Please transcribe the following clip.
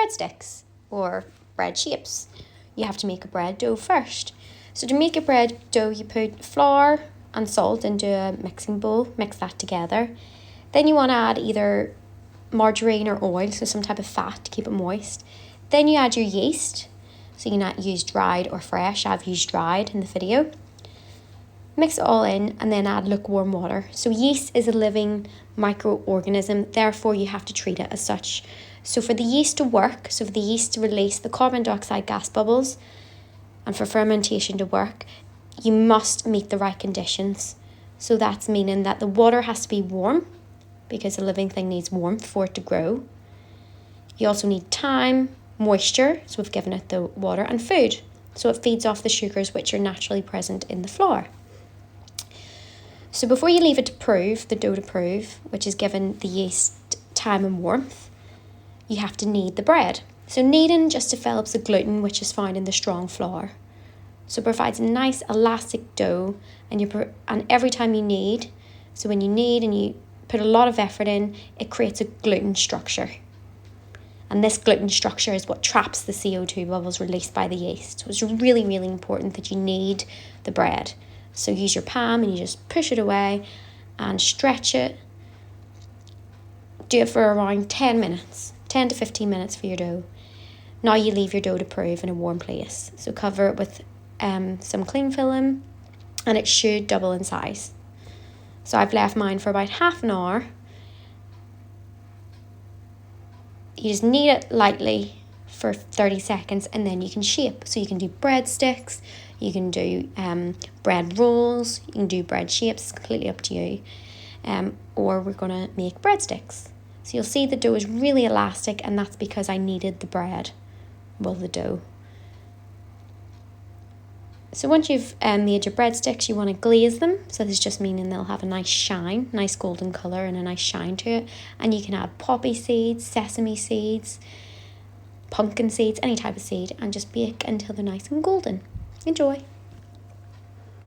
breadsticks or bread shapes. You have to make a bread dough first. So to make a bread dough, you put flour and salt into a mixing bowl, mix that together. Then you want to add either margarine or oil, so some type of fat to keep it moist. Then you add your yeast. So you can use dried or fresh. I've used dried in the video. Mix it all in and then add lukewarm water. So yeast is a living microorganism, therefore you have to treat it as such. So for the yeast to work, so for the yeast to release the carbon dioxide gas bubbles and for fermentation to work, you must meet the right conditions. So that's meaning that the water has to be warm because a living thing needs warmth for it to grow. You also need time, moisture, so we've given it the water, and food. So it feeds off the sugars which are naturally present in the flour. So before you leave it to prove, the dough to prove, which is given the yeast time and warmth, you have to knead the bread. So kneading just develops the gluten which is found in the strong flour. So it provides a nice elastic dough, and every time you knead, so when you knead and you put a lot of effort in, it creates a gluten structure. And this gluten structure is what traps the CO2 bubbles released by the yeast. So it's really, really important that you knead the bread. So use your palm and you just push it away and stretch it. Do it for around 10 minutes, 10 to 15 minutes for your dough. Now you leave your dough to prove in a warm place. So cover it with some cling film and it should double in size. So I've left mine for about half an hour. You just knead it lightly for 30 seconds and then you can shape. So you can do breadsticks, you can do bread rolls, you can do bread shapes, it's completely up to you. Or we're going to make breadsticks. So you'll see the dough is really elastic and that's because I kneaded the bread, the dough. So once you've made your breadsticks, you want to glaze them. So this is just meaning they'll have a nice shine, nice golden colour and a nice shine to it. And you can add poppy seeds, sesame seeds, pumpkin seeds, any type of seed, and just bake until they're nice and golden. Enjoy!